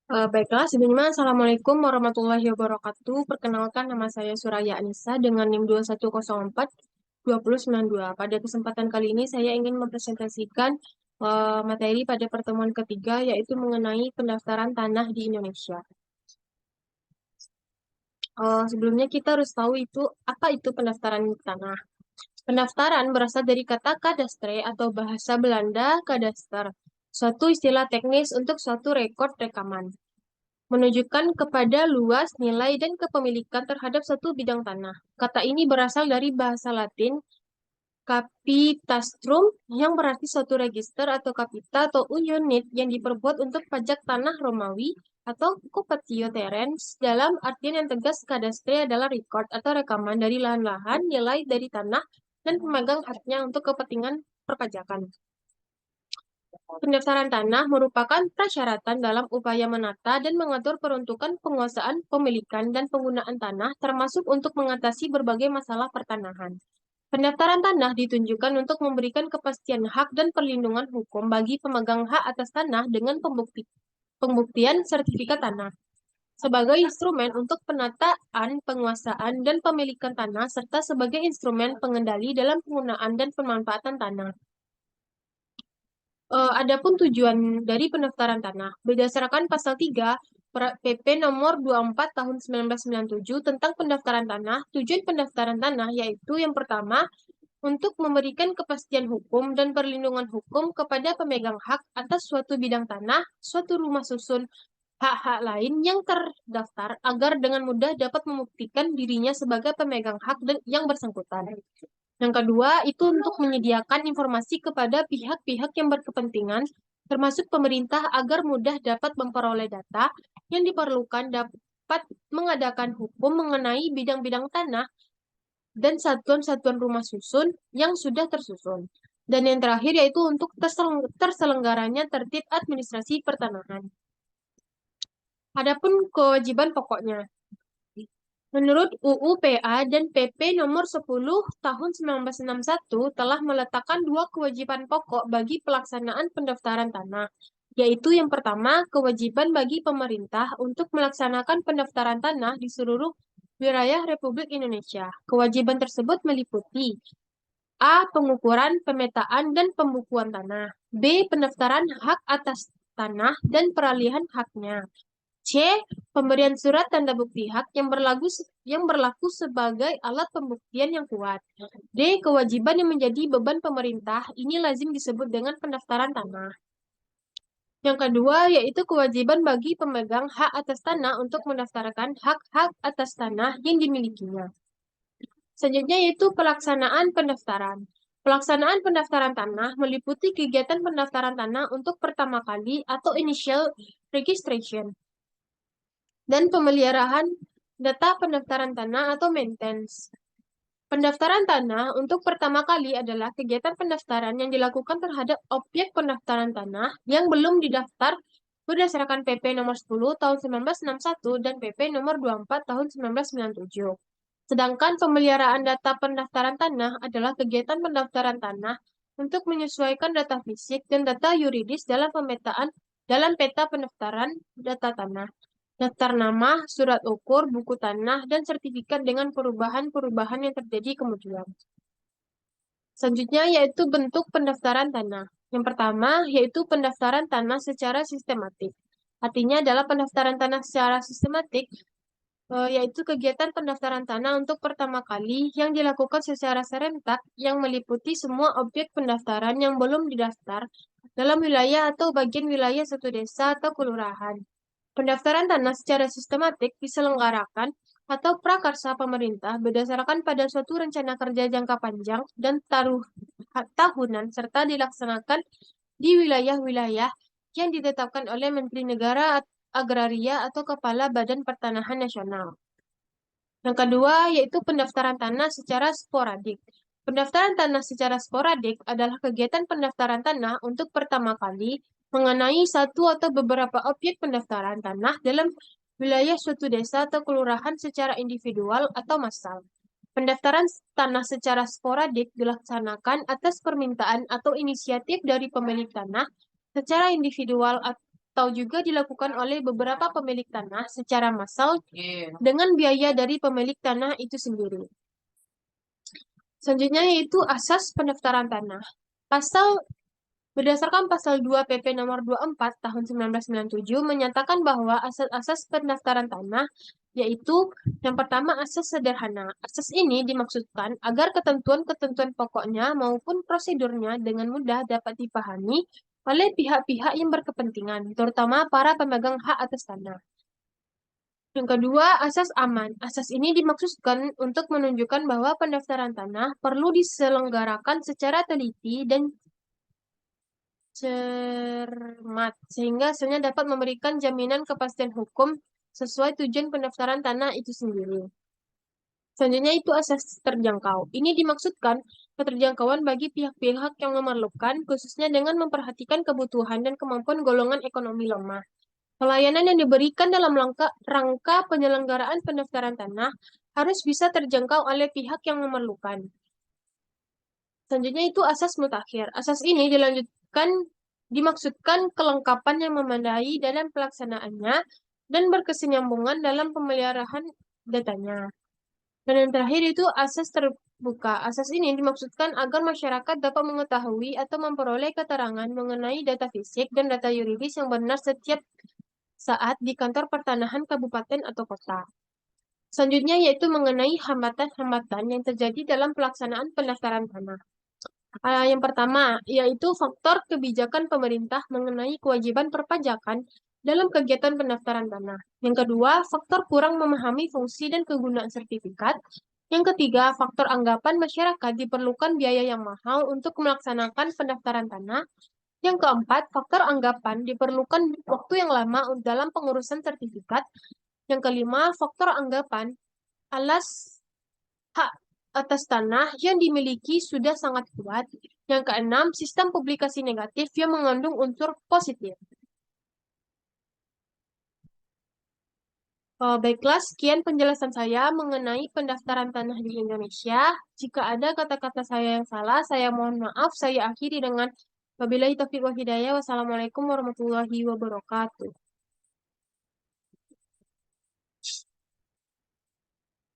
Baiklah, sebelumnya Assalamualaikum warahmatullahi wabarakatuh. Perkenalkan, nama saya Suraya Anissa dengan NIM 2104-2092. Pada kesempatan kali ini saya ingin mempresentasikan materi pada pertemuan ketiga, yaitu mengenai pendaftaran tanah di Indonesia. Sebelumnya kita harus tahu apa itu pendaftaran tanah. Pendaftaran berasal dari kata kadastre atau bahasa Belanda kadaster, suatu istilah teknis untuk suatu rekod rekaman menunjukkan kepada luas, nilai, dan kepemilikan terhadap satu bidang tanah. Kata ini berasal dari bahasa Latin capitastrum yang berarti suatu register atau kapita atau unit yang diperbuat untuk pajak tanah Romawi atau occupatio terrens. Dalam artian yang tegas, kadastre adalah record atau rekaman dari lahan-lahan, nilai dari tanah, dan pemegang haknya untuk kepentingan perpajakan. Pendaftaran tanah merupakan persyaratan dalam upaya menata dan mengatur peruntukan penguasaan, pemilikan, dan penggunaan tanah, termasuk untuk mengatasi berbagai masalah pertanahan. Pendaftaran tanah ditunjukkan untuk memberikan kepastian hak dan perlindungan hukum bagi pemegang hak atas tanah dengan pembuktian sertifikat tanah sebagai instrumen untuk penataan, penguasaan, dan pemilikan tanah, serta sebagai instrumen pengendali dalam penggunaan dan pemanfaatan tanah. Adapun tujuan dari pendaftaran tanah berdasarkan pasal 3 PP nomor 24 tahun 1997 tentang pendaftaran tanah, tujuan pendaftaran tanah yaitu yang pertama untuk memberikan kepastian hukum dan perlindungan hukum kepada pemegang hak atas suatu bidang tanah, suatu rumah susun, hak-hak lain yang terdaftar agar dengan mudah dapat membuktikan dirinya sebagai pemegang hak dan yang bersangkutan. Yang kedua, itu untuk menyediakan informasi kepada pihak-pihak yang berkepentingan, termasuk pemerintah, agar mudah dapat memperoleh data yang diperlukan dapat mengadakan hukum mengenai bidang-bidang tanah dan satuan-satuan rumah susun yang sudah tersusun. Dan yang terakhir yaitu untuk terselenggaranya tertib administrasi pertanahan. Adapun kewajiban pokoknya. Menurut UU PA dan PP nomor 10 tahun 1961 telah meletakkan dua kewajiban pokok bagi pelaksanaan pendaftaran tanah, yaitu yang pertama, kewajiban bagi pemerintah untuk melaksanakan pendaftaran tanah di seluruh wilayah Republik Indonesia. Kewajiban tersebut meliputi A. Pengukuran, pemetaan, dan pembukuan tanah. B. Pendaftaran hak atas tanah dan peralihan haknya. C. Pemberian surat tanda bukti hak yang berlaku sebagai alat pembuktian yang kuat. D. Kewajiban yang menjadi beban pemerintah. Ini lazim disebut dengan pendaftaran tanah. Yang kedua yaitu kewajiban bagi pemegang hak atas tanah untuk mendaftarkan hak-hak atas tanah yang dimilikinya. Selanjutnya yaitu pelaksanaan pendaftaran. Pelaksanaan pendaftaran tanah meliputi kegiatan pendaftaran tanah untuk pertama kali atau initial registration dan pemeliharaan data pendaftaran tanah atau maintenance. Pendaftaran tanah untuk pertama kali adalah kegiatan pendaftaran yang dilakukan terhadap objek pendaftaran tanah yang belum didaftar berdasarkan PP nomor 10 tahun 1961 dan PP nomor 24 tahun 1997. Sedangkan pemeliharaan data pendaftaran tanah adalah kegiatan pendaftaran tanah untuk menyesuaikan data fisik dan data yuridis dalam peta pendaftaran data tanah, daftar nama, surat ukur, buku tanah, dan sertifikat dengan perubahan-perubahan yang terjadi kemudian. Selanjutnya yaitu bentuk pendaftaran tanah. Yang pertama yaitu pendaftaran tanah secara sistematik. Artinya adalah pendaftaran tanah secara sistematik yaitu kegiatan pendaftaran tanah untuk pertama kali yang dilakukan secara serentak yang meliputi semua objek pendaftaran yang belum didaftar dalam wilayah atau bagian wilayah satu desa atau kelurahan. Pendaftaran tanah secara sistematik diselenggarakan atau prakarsa pemerintah berdasarkan pada suatu rencana kerja jangka panjang dan tahunan serta dilaksanakan di wilayah-wilayah yang ditetapkan oleh Menteri Negara Agraria atau Kepala Badan Pertanahan Nasional. Yang kedua yaitu pendaftaran tanah secara sporadik. Pendaftaran tanah secara sporadik adalah kegiatan pendaftaran tanah untuk pertama kali mengenai satu atau beberapa objek pendaftaran tanah dalam wilayah suatu desa atau kelurahan secara individual atau massal. Pendaftaran tanah secara sporadik dilaksanakan atas permintaan atau inisiatif dari pemilik tanah secara individual atau juga dilakukan oleh beberapa pemilik tanah secara massal dengan biaya dari pemilik tanah itu sendiri. Selanjutnya yaitu asas pendaftaran tanah. Berdasarkan pasal 2 PP nomor 24 tahun 1997 menyatakan bahwa asas-asas pendaftaran tanah yaitu yang pertama asas sederhana. Asas ini dimaksudkan agar ketentuan-ketentuan pokoknya maupun prosedurnya dengan mudah dapat dipahami oleh pihak-pihak yang berkepentingan, terutama para pemegang hak atas tanah. Yang kedua, asas aman. Asas ini dimaksudkan untuk menunjukkan bahwa pendaftaran tanah perlu diselenggarakan secara teliti dan cermat, sehingga hasilnya dapat memberikan jaminan kepastian hukum sesuai tujuan pendaftaran tanah itu sendiri. Selanjutnya itu asas terjangkau. Ini dimaksudkan keterjangkauan bagi pihak-pihak yang memerlukan, khususnya dengan memperhatikan kebutuhan dan kemampuan golongan ekonomi lemah. Pelayanan yang diberikan dalam rangka penyelenggaraan pendaftaran tanah harus bisa terjangkau oleh pihak yang memerlukan. Selanjutnya itu asas mutakhir. Asas ini dimaksudkan kelengkapan yang memadai dalam pelaksanaannya dan berkesinambungan dalam pemeliharaan datanya. Dan yang terakhir itu asas terbuka. Asas ini dimaksudkan agar masyarakat dapat mengetahui atau memperoleh keterangan mengenai data fisik dan data yuridis yang benar setiap saat di kantor pertanahan kabupaten atau kota. Selanjutnya yaitu mengenai hambatan-hambatan yang terjadi dalam pelaksanaan pendaftaran tanah. Yang pertama, yaitu faktor kebijakan pemerintah mengenai kewajiban perpajakan dalam kegiatan pendaftaran tanah. Yang kedua, faktor kurang memahami fungsi dan kegunaan sertifikat. Yang ketiga, faktor anggapan masyarakat diperlukan biaya yang mahal untuk melaksanakan pendaftaran tanah. Yang keempat, faktor anggapan diperlukan waktu yang lama dalam pengurusan sertifikat. Yang kelima, faktor anggapan alas hak atas tanah yang dimiliki sudah sangat kuat. Yang keenam, sistem publikasi negatif yang mengandung unsur positif. Baiklah, sekian penjelasan saya mengenai pendaftaran tanah di Indonesia. Jika ada kata-kata saya yang salah, saya mohon maaf. Saya akhiri dengan wabillahi taufiq wal hidayah. Wassalamualaikum warahmatullahi wabarakatuh.